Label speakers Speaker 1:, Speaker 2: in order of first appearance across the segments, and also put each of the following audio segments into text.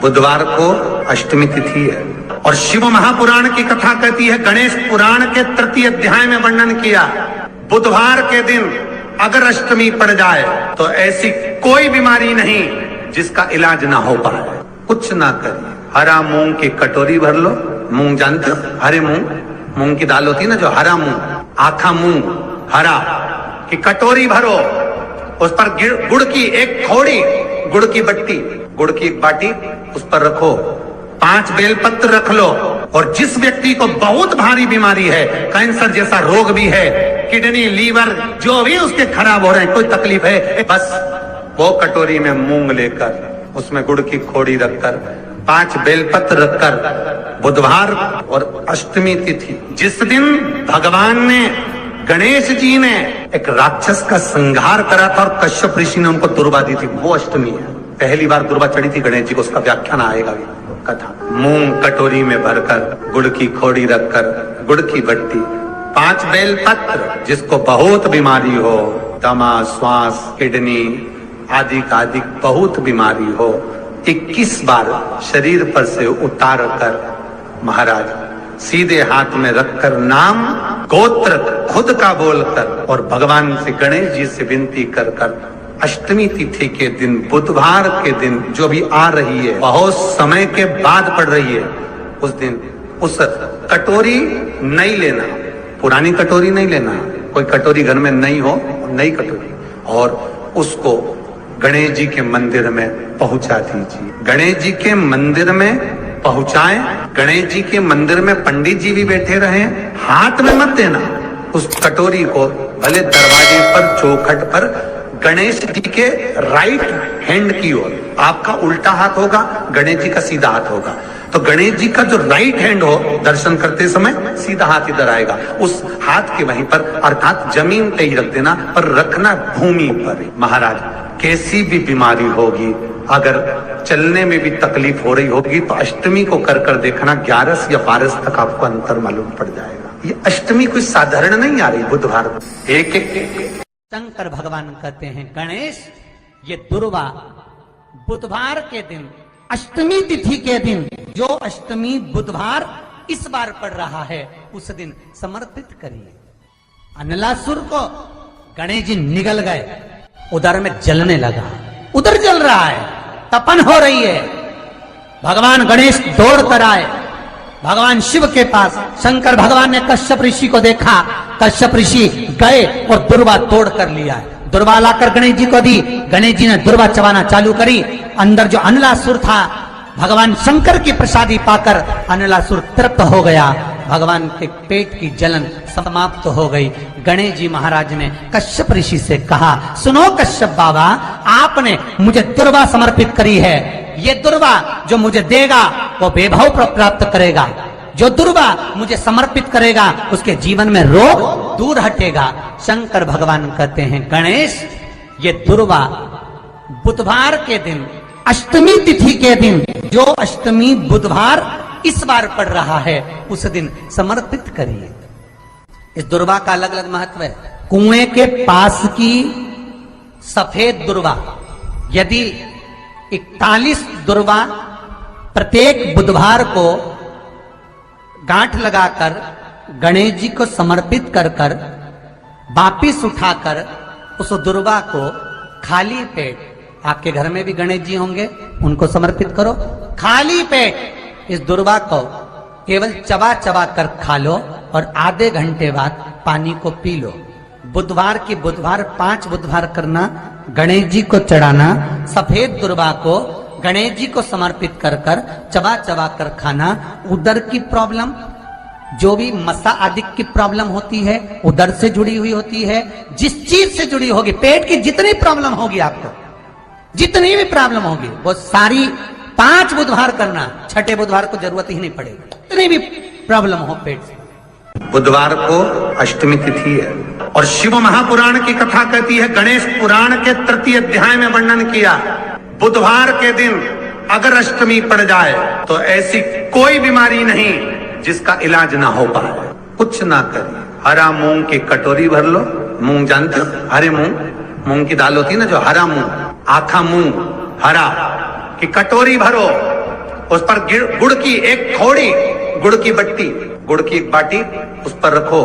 Speaker 1: बुधवार को अष्टमी तिथि है और शिव महापुराण की कथा कहती है, गणेश पुराण के तृतीय अध्याय में वर्णन किया, बुधवार के दिन अगर अष्टमी पड़ जाए तो ऐसी कोई बीमारी नहीं जिसका इलाज ना हो पाए। कुछ ना करिए, हरा मूंग की कटोरी भर लो, मूंग जानते हो, हरे मूंग की दाल होती है ना, जो हरा मूंग, आखा मूंग हरा की कटोरी भरो, उस पर गुड़ की एक थोड़ी गुड़ की बट्टी, गुड़ की एक बाटी उस पर रखो, 5 बेलपत्र रख लो, और जिस व्यक्ति को बहुत भारी बीमारी है, कैंसर जैसा रोग भी है, किडनी लीवर जो भी उसके खराब हो रहे हैं, कोई तकलीफ है, बस वो कटोरी में मूंग लेकर उसमें गुड़ की खोड़ी रखकर 5 बेलपत्र रखकर, बुधवार और अष्टमी तिथि जिस दिन भगवान ने, गणेश जी ने एक राक्षस का संहार करा था और कश्यप ऋषि ने उनको दुर्वा दी थी, वो अष्टमी है। पहली बार दुर्वा चढ़ी थी गणेश जी को, उसका व्याख्यान आएगा भी कथा। मूंग कटोरी में भरकर, गुड़ की खोड़ी रखकर, गुड़ की बट्टी, 5 बेलपत्र, जिसको बहुत बीमारी हो, दमा, श्वास, किडनी आदि का आदि बहुत बीमारी हो, 21 बार शरीर पर से उतार कर महाराज सीधे हाथ में रखकर नाम गोत्र खुद का बोलकर और भगवान से, गणेश जी से विनती कर कर अष्टमी तिथि के दिन, बुधवार के दिन जो भी आ रही है, बहुत समय के बाद पड़ रही है, उस दिन उस कटोरी नहीं लेना, पुरानी कटोरी नहीं लेना, कोई कटोरी घर में नहीं हो, नई कटोरी, और उसको गणेश जी के मंदिर में पहुंचा दीजिए। गणेश जी के मंदिर में पहुंचाएं, गणेश जी के मंदिर में पंडित जी भी बैठे रहे, हाथ में मत देना उस कटोरी को, भले दरवाजे पर, चौखट पर, गणेश जी के राइट हैंड की ओर, आपका उल्टा हाथ होगा, गणेश जी का सीधा हाथ होगा, तो गणेश जी का जो राइट हैंड हो, दर्शन करते समय सीधा हाथ इधर आएगा, उस हाथ के वहीं पर, अर्थात जमीन पे ही रख देना, पर रखना भूमि पर। महाराज कैसी भी बीमारी होगी, अगर चलने में भी तकलीफ हो रही होगी, तो अष्टमी को कर कर देखना, 11 या 12 तक आपको अंतर मालूम पड़ जाएगा। ये अष्टमी कोई साधारण नहीं आ रही, बुधवार एक
Speaker 2: शंकर भगवान कहते हैं, गणेश ये दुर्वा बुधवार के दिन, अष्टमी तिथि के दिन, जो अष्टमी बुधवार इस बार पड़ रहा है, उस दिन समर्पित करिए। अनलासुर को गणेश जी निगल गए, उधर में जलने लगा, उधर जल रहा है, तपन हो रही है, भगवान गणेश दौड़ कर आए भगवान शिव के पास। शंकर भगवान ने कश्यप ऋषि को देखा, कश्यप ऋषि गए और दुर्वा तोड़ कर लिया है, दुर्वा लाकर गणेश जी को दी, गणेश जी ने दुर्वा चबाना चालू करी, अंदर जो अनलासुर था, भगवान शंकर की प्रसादी पाकर अनलासुर तृप्त हो गया, भगवान के पेट की जलन समाप्त हो गई। गणेश जी महाराज ने कश्यप ऋषि से कहा, सुनो कश्यप बाबा, आपने मुझे दुर्वा समर्पित करी है, ये दुर्वा जो मुझे देगा वो वैभव प्राप्त करेगा, जो दुर्वा मुझे समर्पित करेगा उसके जीवन में रोग दूर हटेगा। शंकर भगवान कहते हैं, गणेश ये दुर्वा बुधवार के दिन, अष्टमी तिथि के दिन, जो अष्टमी बुधवार इस बार पड़ रहा है, उस दिन समर्पित करिए। इस दुर्वा का अलग अलग महत्व है। कुएं के पास की सफेद दुर्वा, यदि 41 दुर्वा प्रत्येक बुधवार को गांठ लगाकर गणेश जी को समर्पित कर कर वापिस उठाकर उस दुर्वा को खाली पेट, आपके घर में भी गणेश जी होंगे, उनको समर्पित करो, खाली पेट इस दुर्वा को केवल चबा चबा कर खा लो और आधे घंटे बाद पानी को पी लो। बुधवार की बुधवार 5 बुधवार करना, गणेश जी को चढ़ाना, सफेद दुर्वा को गणेश जी को समर्पित कर कर चबा चबा कर खाना। उदर की प्रॉब्लम, जो भी मसा आदि की प्रॉब्लम होती है, उदर से जुड़ी हुई होती है, जिस चीज से जुड़ी होगी, पेट की जितनी प्रॉब्लम होगी, आपको जितनी भी प्रॉब्लम होगी, वो सारी 5 बुधवार करना, छठे बुधवार को जरूरत ही नहीं पड़ेगी, जितनी भी प्रॉब्लम हो पेट से।
Speaker 1: बुधवार को अष्टमी तिथि है और शिव महापुराण की कथा कहती है, गणेश पुराण के तृतीय अध्याय में वर्णन किया, बुधवार के दिन अगर अष्टमी पड़ जाए तो ऐसी कोई बीमारी नहीं जिसका इलाज ना हो पाए। कुछ ना करिए, हरा मूंग की कटोरी भर लो, मूंग जानते हो, हरे मूंग की दाल होती है ना, जो हरा मूंग, आखा मूंग हरा की कटोरी भरो, उस पर गुड़ की एक खोड़ी, गुड़ की बट्टी, गुड़ की एक बाटी उस पर रखो,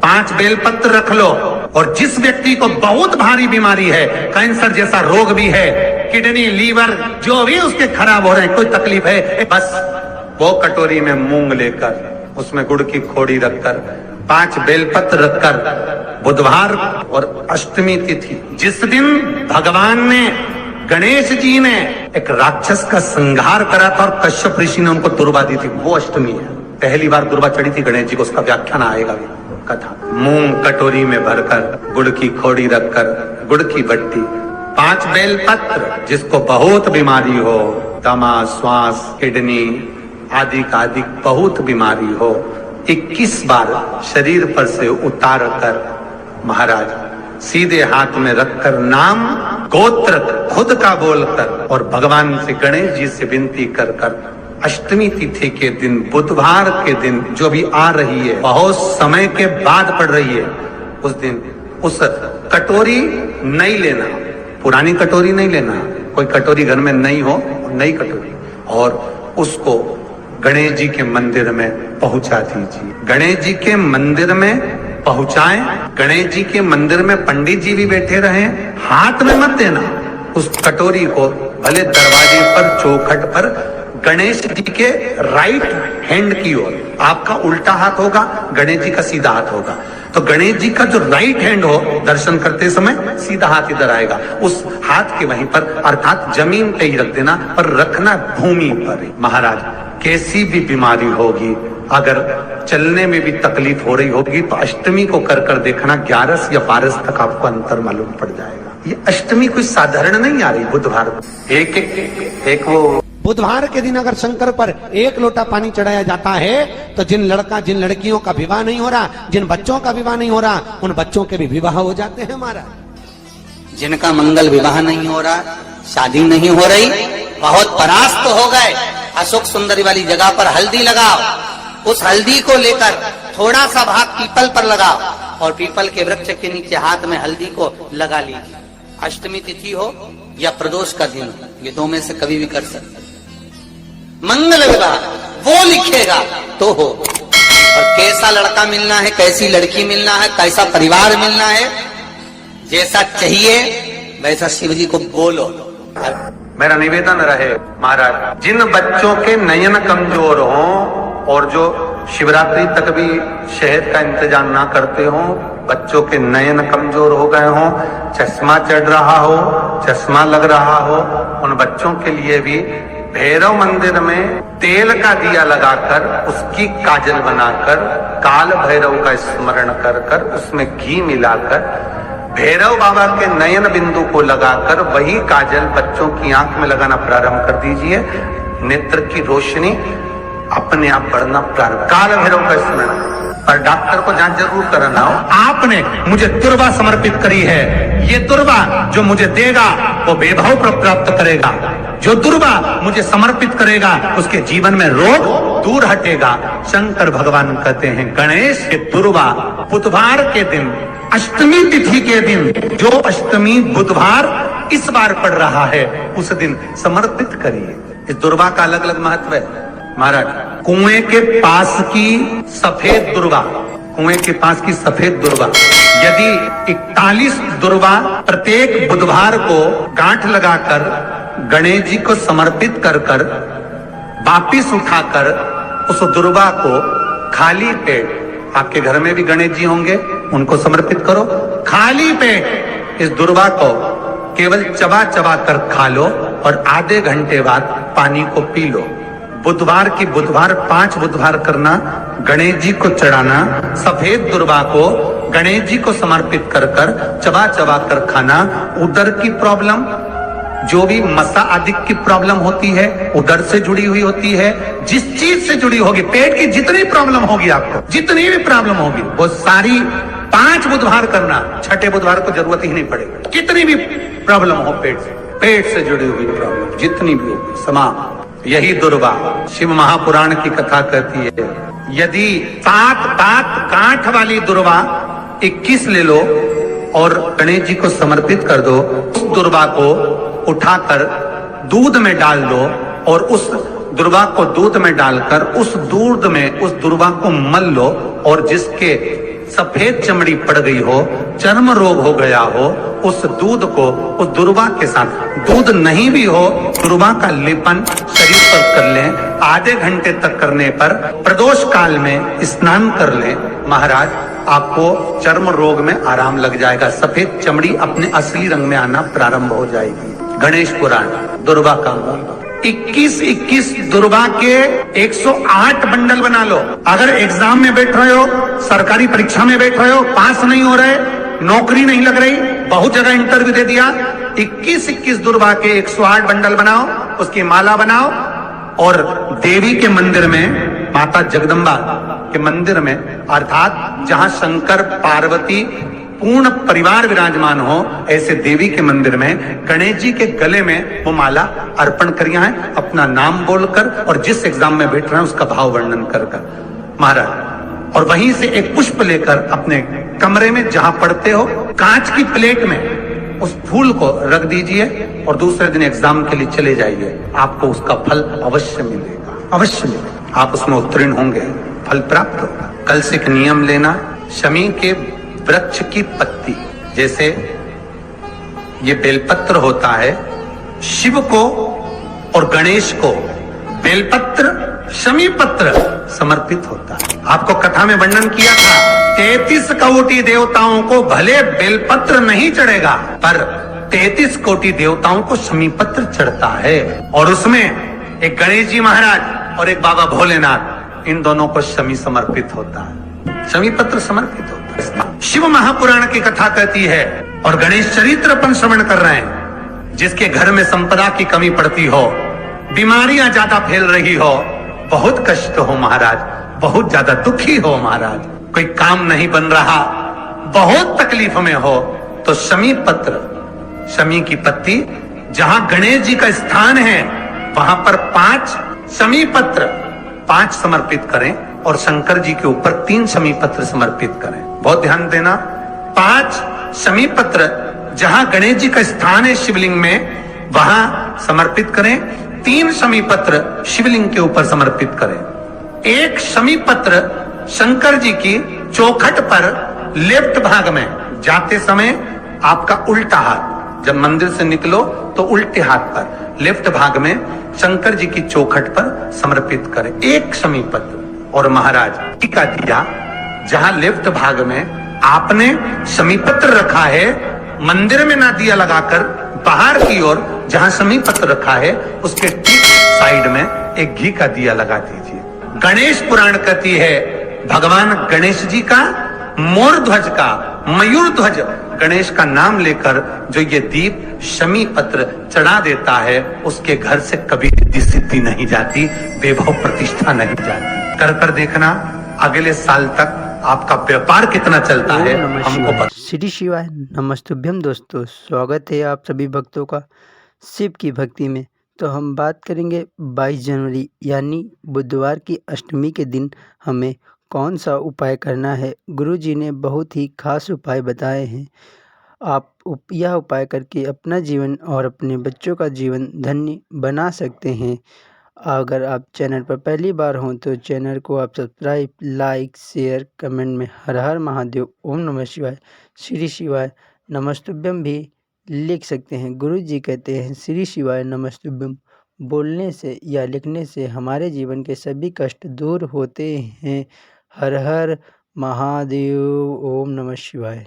Speaker 1: 5 बेलपत्र रख लो। और जिस व्यक्ति को बहुत भारी बीमारी है, कैंसर जैसा रोग भी है, किडनी, लीवर जो भी उसके खराब हो रहे हैं, कोई तकलीफ है, बस वो कटोरी में मूंग लेकर उसमें गुड़ की खोड़ी रखकर 5 बेलपत्र रखकर बुधवार और अष्टमी तिथि, जिस दिन भगवान ने, गणेश जी ने एक राक्षस का संहार करा था और कश्यप ऋषि ने उनको दुर्वा दी थी, वो अष्टमी है। पहली बार दुर्वा चढ़ी थी गणेश जी को, उसका व्याख्यान आएगा भी कथा। मूंग कटोरी में भरकर, गुड़ की खोड़ी रखकर, गुड़ की बट्टी, 5 बेलपत्र, जिसको बहुत बीमारी हो, दमा, श्वास, किडनी आदि का आदि बहुत बीमारी हो, 21 बार शरीर पर से उतार कर महाराज सीधे हाथ में रखकर नाम गोत्र खुद का बोलकर और भगवान से, गणेश जी से विनती कर कर अष्टमी तिथि के दिन, बुधवार के दिन जो भी आ रही है, बहुत समय के बाद पड़ रही है, उस दिन उस कटोरी नहीं लेना, पुरानी कटोरी नहीं लेना, कोई कटोरी घर में नहीं हो, नई कटोरी, और उसको गणेश जी के मंदिर में पहुंचा दीजिए। गणेश जी के मंदिर में पहुंचाएं, गणेश जी के मंदिर में पंडित जी भी बैठे रहे, हाथ में मत देना उस कटोरी को, भले दरवाजे पर, चौखट पर, गणेश जी के राइट हैंड की ओर, आपका उल्टा हाथ होगा, गणेश जी का सीधा हाथ होगा, तो गणेश जी का जो राइट हैंड हो, दर्शन करते समय सीधा हाथ इधर आएगा, उस हाथ के वहीं पर, अर्थात जमीन पे ही रख देना, पर रखना भूमि पर ही। महाराज कैसी भी बीमारी होगी, अगर चलने में भी तकलीफ हो रही होगी, तो अष्टमी को कर कर देखना, 11 या 12 तक आपको अंतर मालूम पड़ जाएगा। ये अष्टमी कोई साधारण नहीं आ रही, बुधवार एक वो
Speaker 3: बुधवार के दिन अगर शंकर पर 1 लोटा पानी चढ़ाया जाता है, तो जिन लड़कियों का विवाह नहीं हो रहा, जिन बच्चों का विवाह नहीं हो रहा, उन बच्चों के भी विवाह हो जाते हैं महाराज।
Speaker 2: जिनका मंगल विवाह नहीं हो रहा, शादी नहीं हो रही, बहुत परास्त हो गए, अशोक सुंदरी वाली जगह पर हल्दी लगाओ, उस हल्दी को लेकर थोड़ा सा भाग पीपल पर लगाओ और पीपल के वृक्ष के नीचे हाथ में हल्दी को लगा लीजिए। अष्टमी तिथि हो या प्रदोष का दिन, ये 2 में से कभी भी कर सकते। मंगल विवाह वो लिखेगा तो हो, और कैसा लड़का मिलना है, कैसी लड़की मिलना है, कैसा परिवार मिलना है, जैसा चाहिए वैसा शिव जी को बोलो।
Speaker 1: मेरा निवेदन रहे महाराज, जिन बच्चों के नयन कमजोर हों और जो शिवरात्रि तक भी शहद का इंतजाम ना करते हों, बच्चों के नयन कमजोर हो गए हों, चश्मा चढ़ रहा हो, चश्मा लग रहा हो, उन बच्चों के लिए भी भैरव मंदिर में तेल का दिया लगाकर, उसकी काजल बनाकर, काल भैरव का स्मरण कर कर, उसमें घी मिलाकर, भैरव बाबा के नयन बिंदु को लगाकर वही काजल बच्चों की आंख में लगाना प्रारंभ कर दीजिए। नेत्र की रोशनी अपने आप बढ़ना प्रारंभ, काल भैरव का स्मरण। पर डॉक्टर को जांच जरूर कराना हो। आपने मुझे दुर्वा समर्पित करी है, ये दुर्वा जो मुझे देगा वो वैभव प्राप्त करेगा, जो दुर्वा मुझे समर्पित करेगा उसके जीवन में रोग दूर हटेगा। शंकर भगवान कहते हैं गणेश के दुर्वा बुधवार के दिन, अष्टमी तिथि के दिन, जो अष्टमी बुधवार इस बार पड़ रहा है, उस दिन समर्पित करिए। इस दुर्वा का अलग अलग महत्व है महाराज। कुएं के पास की सफेद दुर्वा, कुएं के पास की सफेद दुर्वा, यदि 41 दुर्वा प्रत्येक बुधवार को गांठ लगाकर गणेश जी को समर्पित कर कर वापिस उठाकर उस दुर्वा को खाली पेट, आपके घर में भी गणेश जी होंगे, उनको समर्पित करो, खाली पेट इस दुर्वा को केवल चबा चबा कर खा लो और आधे घंटे बाद पानी को पी लो। बुधवार की बुधवार 5 बुधवार करना, गणेश जी को चढ़ाना, सफेद दुर्वा को गणेश जी को समर्पित कर कर चबा चबा कर खाना। उदर की प्रॉब्लम, जो भी मसा आदि की प्रॉब्लम होती है, उदर से जुड़ी हुई होती है, जिस चीज से जुड़ी होगी, पेट की जितनी प्रॉब्लम होगी, आपको जितनी भी प्रॉब्लम होगी, वो सारी 5 बुधवार करना, छठे बुधवार को जरूरत ही नहीं पड़ेगी। कितनी भी प्रॉब्लम हो पेट से जुड़ी हुई प्रॉब्लम जितनी भी होगी, समाप्त। यही दुर्वा शिव महापुराण की कथा कहती है, यदि 7 गांठ वाली दुर्वा 21 ले लो और गणेश जी को समर्पित कर दो, उस दुर्वा को उठाकर दूध में डाल दो और उस दुर्वा को दूध में डालकर उस दूध में उस दुर्वा को मल लो, और जिसके सफेद चमड़ी पड़ गई हो, चर्म रोग हो गया हो, उस दूध को उस दुर्वा के साथ, दूध नहीं भी हो, दुर्वा का लेपन शरीर पर कर लें। आधे घंटे तक करने पर प्रदोष काल में स्नान कर लें। महाराज, आपको चर्म रोग में आराम लग जाएगा, सफेद चमड़ी अपने असली रंग में आना प्रारंभ हो जाएगी। गणेश पुराण, दुर्वा का मूल। 21 दुर्वा के 108 बंडल बना लो। अगर एग्जाम में बैठ रहे हो, सरकारी परीक्षा में बैठ रहे हो, पास नहीं हो रहे, नौकरी नहीं लग रही, बहुत जगह इंटरव्यू दे दिया, 21 दुर्वा के 108 बंडल बनाओ, उसकी माला बनाओ, और देवी के मंदिर में, माता जगदम्बा के मंदिर में, अर्थात जहां शंकर पार्वती पूर्ण परिवार विराजमान हो, ऐसे देवी के मंदिर में गणेश जी के गले में वो माला अर्पण करिया है, अपना नाम बोलकर और जिस एग्जाम में बैठ रहे हैं उसका भाव वर्णन कर महाराज। और वहीं से एक पुष्प लेकर अपने कमरे में जहां पढ़ते हो, कांच की प्लेट में उस फूल को रख दीजिए और दूसरे दिन एग्जाम के लिए चले जाइए। आपको उसका फल अवश्य मिलेगा, अवश्य मिलेगा। आप उसमें उत्तीर्ण होंगे, फल प्राप्त होगा। कल से एक नियम लेना, शमी के वृक्ष की पत्ती, जैसे ये बेलपत्र होता है, शिव को और गणेश को बेलपत्र, शमी पत्र समर्पित होता है। आपको कथा में वर्णन किया था, 33 कोटि देवताओं को भले बेलपत्र नहीं चढ़ेगा, पर 33 कोटि देवताओं को शमी पत्र चढ़ता है। और उसमें एक गणेश जी महाराज और एक बाबा भोलेनाथ, इन दोनों को शमी समर्पित होता है, शमी पत्र समर्पित होता है। शिव महापुराण की कथा कहती है, और गणेश चरित्र अपन श्रवण कर रहे हैं, जिसके घर में संपदा की कमी पड़ती हो, बीमारियां ज्यादा फैल रही हो, बहुत कष्ट हो महाराज, बहुत ज्यादा दुखी हो महाराज, कोई काम नहीं बन रहा, बहुत तकलीफ में हो, तो शमी पत्र, शमी की पत्ती, जहां गणेश जी का स्थान है वहां पर 5 शमी पत्र 5 समर्पित करें, और शंकर जी के ऊपर 3 शमी पत्र समर्पित करें। बहुत ध्यान देना, 5 शमी पत्र जहां गणेश जी का स्थान है शिवलिंग में, वहां समर्पित करें। 3 शमी पत्र शिवलिंग के ऊपर समर्पित करें। 1 शमी पत्र शंकर जी की चौखट पर लेफ्ट भाग में, जाते समय आपका उल्टा हाथ, जब मंदिर से निकलो तो उल्टे हाथ पर लेफ्ट भाग में शंकर जी की चौखट पर समर्पित करें 1 शमी पत्र। और महाराज, टीका दिया जहां लेफ्ट भाग में आपने शमी पत्र रखा है, मंदिर में ना दिया लगाकर बाहर की ओर जहां शमी पत्र रखा है, उसके ठीक साइड में एक घी का दिया लगा दीजिए। गणेश पुराण कहती है, भगवान गणेश जी का, मोर ध्वज का, मयूर ध्वज गणेश का नाम लेकर जो ये दीप शमी पत्र चढ़ा देता है, उसके घर से कभी रिद्धि सिद्धि नहीं जाती, वैभव प्रतिष्ठा नहीं जाती। कर देखना, अगले साल तक आपका व्यापार कितना चलता है हमको पता।
Speaker 4: श्री शिवाय नमस्तुभ्यम। दोस्तों, स्वागत है आप सभी भक्तों का शिव की भक्ति में। तो हम बात करेंगे 22 जनवरी यानी बुधवार की अष्टमी के दिन हमें कौन सा उपाय करना है। गुरुजी ने बहुत ही खास उपाय बताए हैं। आप यह उपाय करके अपना जीवन और अपने बच्चों का जीवन धन्य बना सकते हैं। अगर आप चैनल पर पहली बार हों तो चैनल को आप सब्सक्राइब, लाइक, शेयर, कमेंट में हर हर महादेव, ओम नमः शिवाय, श्री शिवाय नमस्तुभ्यम भी लिख सकते हैं। गुरु जी कहते हैं, श्री शिवाय नमस्तुभ्यम बोलने से या लिखने से हमारे जीवन के सभी कष्ट दूर होते हैं। हर हर महादेव, ओम नमः शिवाय।